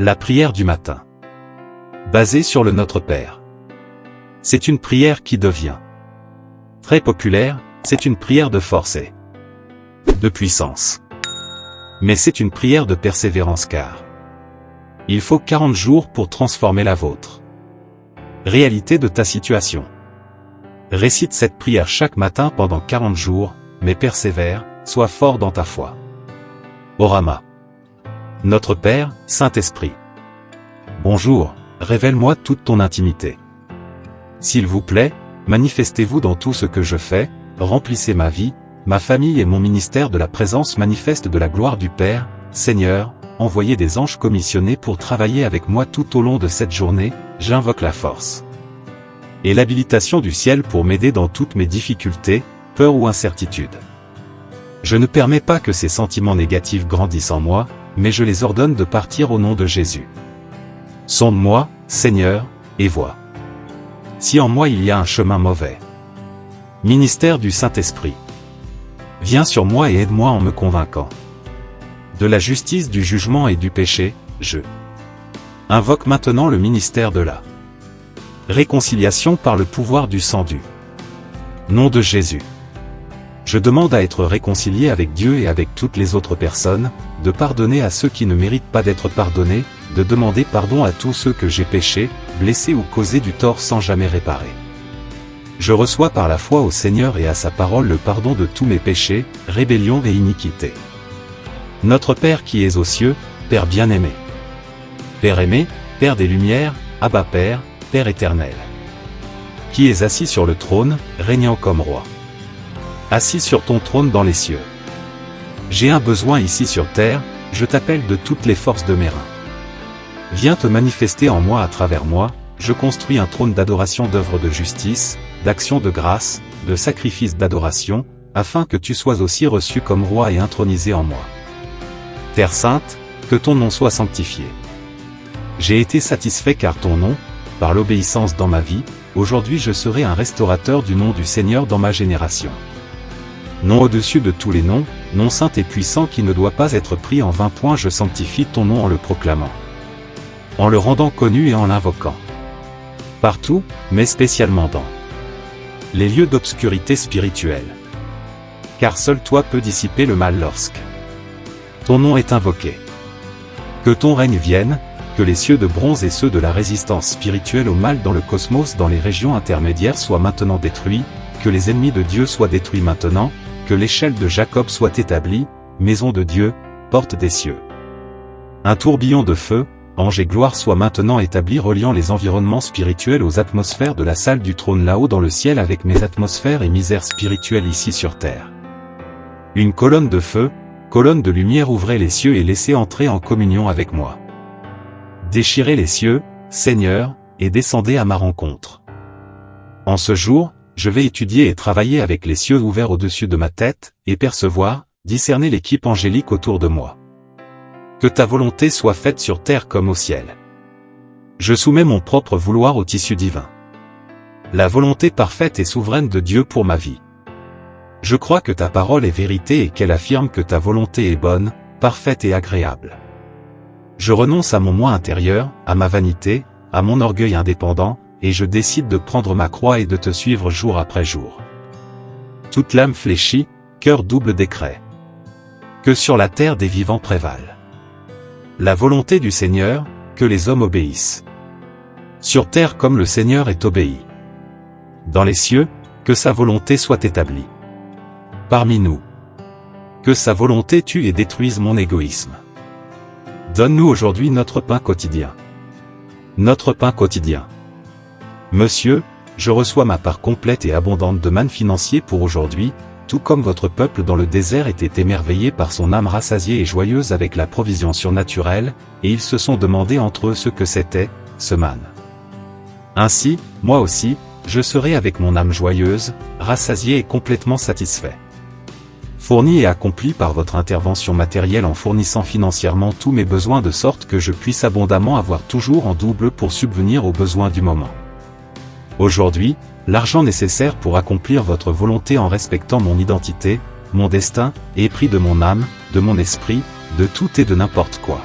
La prière du matin. Basée sur le Notre Père. C'est une prière qui devient très populaire, c'est une prière de force et de puissance. Mais c'est une prière de persévérance car il faut 40 jours pour transformer la vôtre. Réalité de ta situation. Récite cette prière chaque matin pendant 40 jours, mais persévère, sois fort dans ta foi. Orama. Notre Père, Saint-Esprit. Bonjour, révèle-moi toute ton intimité. S'il vous plaît, manifestez-vous dans tout ce que je fais, remplissez ma vie, ma famille et mon ministère de la présence manifeste de la gloire du Père. Seigneur, envoyez des anges commissionnés pour travailler avec moi tout au long de cette journée, j'invoque la force et l'habilitation du ciel pour m'aider dans toutes mes difficultés, peurs ou incertitudes. Je ne permets pas que ces sentiments négatifs grandissent en moi, mais je les ordonne de partir au nom de Jésus. Sonde-moi, Seigneur, et vois si en moi il y a un chemin mauvais. Ministère du Saint-Esprit. Viens sur moi et aide-moi en me convainquant de la justice, du jugement et du péché. Je invoque maintenant le ministère de la réconciliation par le pouvoir du sang du nom de Jésus. Je demande à être réconcilié avec Dieu et avec toutes les autres personnes, de pardonner à ceux qui ne méritent pas d'être pardonnés, de demander pardon à tous ceux que j'ai péchés, blessés ou causé du tort sans jamais réparer. Je reçois par la foi au Seigneur et à sa parole le pardon de tous mes péchés, rébellions et iniquités. Notre Père qui es aux cieux, Père bien-aimé. Père aimé, Père des lumières, Abba Père, Père éternel. Qui es assis sur le trône, régnant comme roi. Assis sur ton trône dans les cieux. J'ai un besoin ici sur terre, je t'appelle de toutes les forces de mes reins. Viens te manifester en moi à travers moi, je construis un trône d'adoration, d'œuvres de justice, d'action de grâce, de sacrifice d'adoration, afin que tu sois aussi reçu comme roi et intronisé en moi. Terre sainte, que ton nom soit sanctifié. J'ai été satisfait car ton nom, par l'obéissance dans ma vie, aujourd'hui je serai un restaurateur du nom du Seigneur dans ma génération. Nom au-dessus de tous les noms, nom saint et puissant qui ne doit pas être pris en vain. Je sanctifie ton nom en le proclamant, en le rendant connu et en l'invoquant. Partout, mais spécialement dans les lieux d'obscurité spirituelle. Car seul toi peux dissiper le mal lorsque ton nom est invoqué. Que ton règne vienne, que les cieux de bronze et ceux de la résistance spirituelle au mal dans le cosmos dans les régions intermédiaires soient maintenant détruits, que les ennemis de Dieu soient détruits maintenant, que l'échelle de Jacob soit établie, maison de Dieu, porte des cieux. Un tourbillon de feu, ange et gloire soit maintenant établi reliant les environnements spirituels aux atmosphères de la salle du trône là-haut dans le ciel avec mes atmosphères et misères spirituelles ici sur terre. Une colonne de feu, colonne de lumière, ouvrez les cieux et laissez entrer en communion avec moi. Déchirez les cieux, Seigneur, et descendez à ma rencontre. En ce jour, je vais étudier et travailler avec les cieux ouverts au-dessus de ma tête, et percevoir, discerner l'équipe angélique autour de moi. Que ta volonté soit faite sur terre comme au ciel. Je soumets mon propre vouloir au tissu divin. La volonté parfaite et souveraine de Dieu pour ma vie. Je crois que ta parole est vérité et qu'elle affirme que ta volonté est bonne, parfaite et agréable. Je renonce à mon moi intérieur, à ma vanité, à mon orgueil indépendant, et je décide de prendre ma croix et de te suivre jour après jour. Toute l'âme fléchie, cœur double décret. Que sur la terre des vivants prévalent la volonté du Seigneur, que les hommes obéissent. Sur terre comme le Seigneur est obéi. Dans les cieux, que sa volonté soit établie. Parmi nous. Que sa volonté tue et détruise mon égoïsme. Donne-nous aujourd'hui notre pain quotidien. Notre pain quotidien. Monsieur, je reçois ma part complète et abondante de manne financier pour aujourd'hui, tout comme votre peuple dans le désert était émerveillé par son âme rassasiée et joyeuse avec la provision surnaturelle, et ils se sont demandé entre eux ce que c'était, ce manne. Ainsi, moi aussi, je serai avec mon âme joyeuse, rassasiée et complètement satisfait. Fourni et accompli par votre intervention matérielle en fournissant financièrement tous mes besoins de sorte que je puisse abondamment avoir toujours en double pour subvenir aux besoins du moment. Aujourd'hui, l'argent nécessaire pour accomplir votre volonté en respectant mon identité, mon destin, épris de mon âme, de mon esprit, de tout et de n'importe quoi.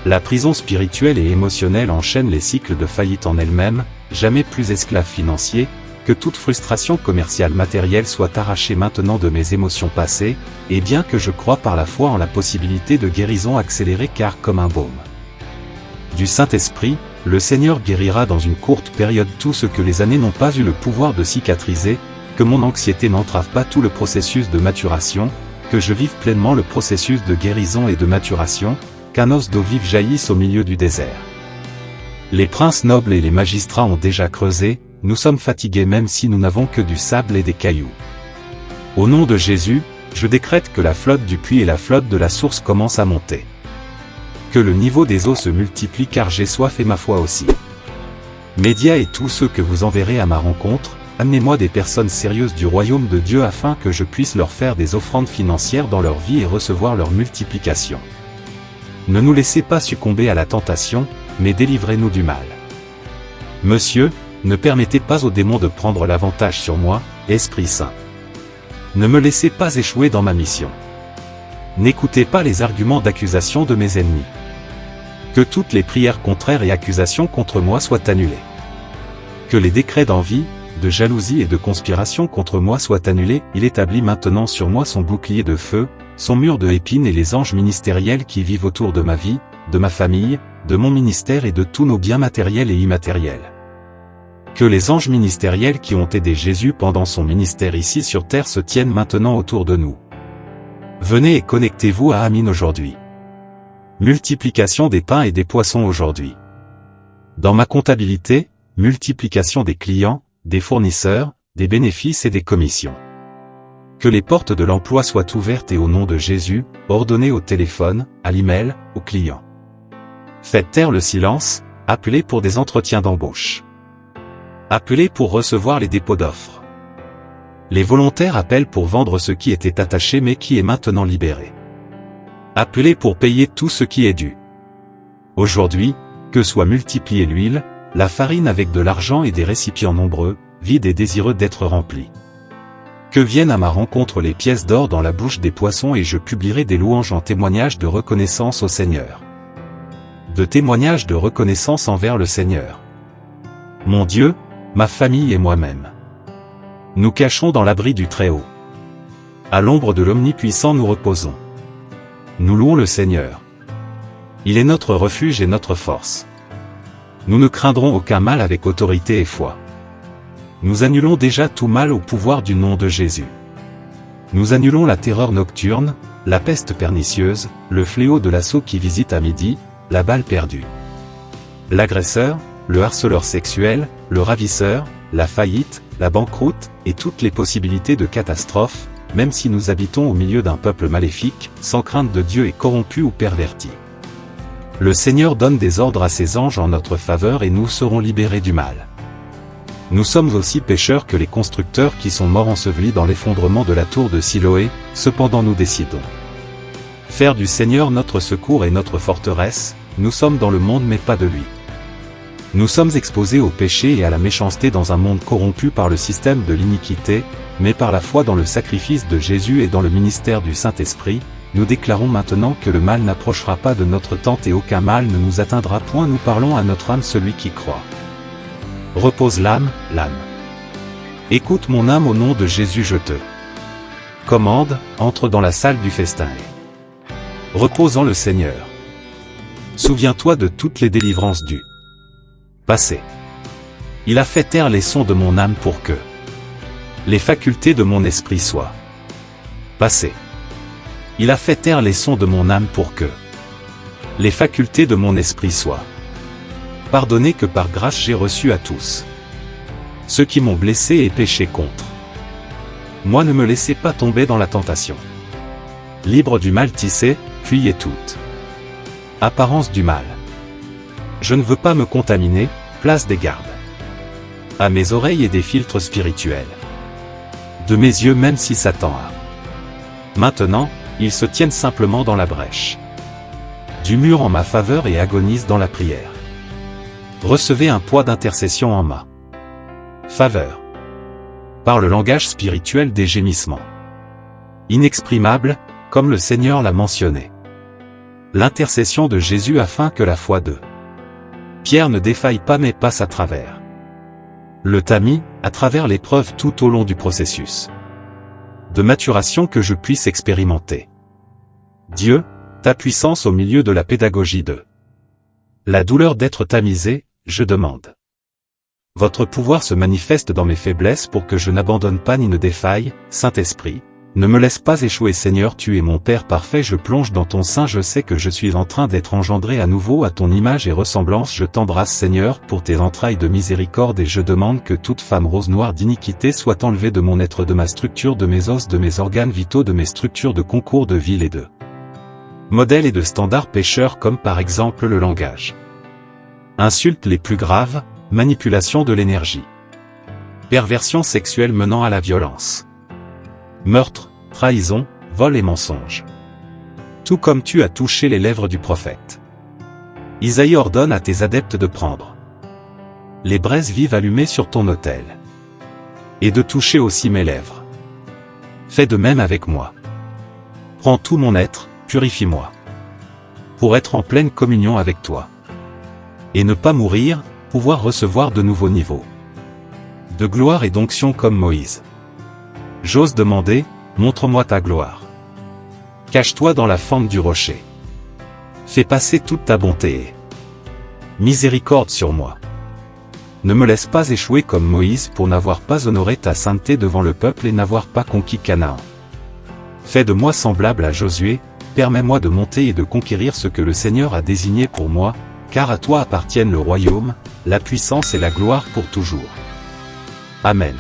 La prison spirituelle et émotionnelle enchaîne les cycles de faillite en elle-même, jamais plus esclave financier, que toute frustration commerciale matérielle soit arrachée maintenant de mes émotions passées, et bien que je crois par la foi en la possibilité de guérison accélérée car comme un baume du Saint-Esprit, le Seigneur guérira dans une courte période tout ce que les années n'ont pas eu le pouvoir de cicatriser, que mon anxiété n'entrave pas tout le processus de maturation, que je vive pleinement le processus de guérison et de maturation, qu'un os d'eau vive jaillisse au milieu du désert. Les princes nobles et les magistrats ont déjà creusé, nous sommes fatigués même si nous n'avons que du sable et des cailloux. Au nom de Jésus, je décrète que la flotte du puits et la flotte de la source commencent à monter. Que le niveau des eaux se multiplie car j'ai soif et ma foi aussi. Médias et tous ceux que vous enverrez à ma rencontre, amenez-moi des personnes sérieuses du royaume de Dieu afin que je puisse leur faire des offrandes financières dans leur vie et recevoir leur multiplication. Ne nous laissez pas succomber à la tentation, mais délivrez-nous du mal. Monsieur, ne permettez pas aux démons de prendre l'avantage sur moi, Esprit Saint. Ne me laissez pas échouer dans ma mission. N'écoutez pas les arguments d'accusation de mes ennemis. Que toutes les prières contraires et accusations contre moi soient annulées. Que les décrets d'envie, de jalousie et de conspiration contre moi soient annulés. Il établit maintenant sur moi son bouclier de feu, son mur de épines et les anges ministériels qui vivent autour de ma vie, de ma famille, de mon ministère et de tous nos biens matériels et immatériels. Que les anges ministériels qui ont aidé Jésus pendant son ministère ici sur terre se tiennent maintenant autour de nous. Venez et connectez-vous à Amin aujourd'hui. Multiplication des pains et des poissons aujourd'hui. Dans ma comptabilité, multiplication des clients, des fournisseurs, des bénéfices et des commissions. Que les portes de l'emploi soient ouvertes et au nom de Jésus, ordonnées au téléphone, à l'email, aux clients. Faites taire le silence, appelez pour des entretiens d'embauche. Appelez pour recevoir les dépôts d'offres. Les volontaires appellent pour vendre ce qui était attaché mais qui est maintenant libéré. Appelez pour payer tout ce qui est dû. Aujourd'hui, que soit multipliée l'huile, la farine avec de l'argent et des récipients nombreux, vides et désireux d'être remplis. Que viennent à ma rencontre les pièces d'or dans la bouche des poissons et je publierai des louanges en témoignage de reconnaissance au Seigneur. De témoignages de reconnaissance envers le Seigneur. Mon Dieu, ma famille et moi-même. Nous cachons dans l'abri du Très-Haut. À l'ombre de l'Omnipuissant nous reposons. Nous louons le Seigneur. Il est notre refuge et notre force. Nous ne craindrons aucun mal avec autorité et foi. Nous annulons déjà tout mal au pouvoir du nom de Jésus. Nous annulons la terreur nocturne, la peste pernicieuse, le fléau de l'assaut qui visite à midi, la balle perdue. L'agresseur, le harceleur sexuel, le ravisseur, la faillite, la banqueroute, et toutes les possibilités de catastrophe, même si nous habitons au milieu d'un peuple maléfique, sans crainte de Dieu et corrompu ou perverti. Le Seigneur donne des ordres à ses anges en notre faveur et nous serons libérés du mal. Nous sommes aussi pécheurs que les constructeurs qui sont morts ensevelis dans l'effondrement de la tour de Siloé, cependant nous décidons. Faire du Seigneur notre secours et notre forteresse, nous sommes dans le monde mais pas de lui. Nous sommes exposés au péché et à la méchanceté dans un monde corrompu par le système de l'iniquité, mais par la foi dans le sacrifice de Jésus et dans le ministère du Saint-Esprit, nous déclarons maintenant que le mal n'approchera pas de notre tente et aucun mal ne nous atteindra point. Nous parlons à notre âme celui qui croit. Repose l'âme, l'âme. Écoute mon âme au nom de Jésus je te commande, entre dans la salle du festin. Repose en le Seigneur. Souviens-toi de toutes les délivrances du passé. Il a fait taire les sons de mon âme pour que les facultés de mon esprit soient passées. Il a fait taire les sons de mon âme pour que les facultés de mon esprit soient pardonnées que par grâce j'ai reçu à tous ceux qui m'ont blessé et péché contre moi. Ne me laissez pas tomber dans la tentation. Libre du mal tissé, fuyez toute apparence du mal. Je ne veux pas me contaminer, place des gardes à mes oreilles et des filtres spirituels de mes yeux même si Satan a maintenant, ils se tiennent simplement dans la brèche du mur en ma faveur et agonisent dans la prière. Recevez un poids d'intercession en ma faveur. Par le langage spirituel des gémissements inexprimables, comme le Seigneur l'a mentionné. L'intercession de Jésus afin que la foi de Pierre ne défaille pas mais passe à travers le tamis, à travers l'épreuve tout au long du processus de maturation que je puisse expérimenter. Dieu, ta puissance au milieu de la pédagogie de la douleur d'être tamisé, je demande. Votre pouvoir se manifeste dans mes faiblesses pour que je n'abandonne pas ni ne défaille, Saint-Esprit. Ne me laisse pas échouer Seigneur, tu es mon Père parfait, je plonge dans ton sein, je sais que je suis en train d'être engendré à nouveau à ton image et ressemblance, je t'embrasse Seigneur pour tes entrailles de miséricorde et je demande que toute femme rose noire d'iniquité soit enlevée de mon être, de ma structure, de mes os, de mes organes vitaux, de mes structures de concours de ville et de modèles et de standards pécheurs comme par exemple le langage. Insultes les plus graves, manipulation de l'énergie. Perversion sexuelle menant à la violence. Meurtre, trahison, vol et mensonge. Tout comme tu as touché les lèvres du prophète. Isaïe ordonne à tes adeptes de prendre les braises vives allumées sur ton autel. Et de toucher aussi mes lèvres. Fais de même avec moi. Prends tout mon être, purifie-moi. Pour être en pleine communion avec toi. Et ne pas mourir, pouvoir recevoir de nouveaux niveaux de gloire et d'onction comme Moïse. J'ose demander, montre-moi ta gloire. Cache-toi dans la fente du rocher. Fais passer toute ta bonté et miséricorde sur moi. Ne me laisse pas échouer comme Moïse pour n'avoir pas honoré ta sainteté devant le peuple et n'avoir pas conquis Canaan. Fais de moi semblable à Josué, permets-moi de monter et de conquérir ce que le Seigneur a désigné pour moi, car à toi appartiennent le royaume, la puissance et la gloire pour toujours. Amen.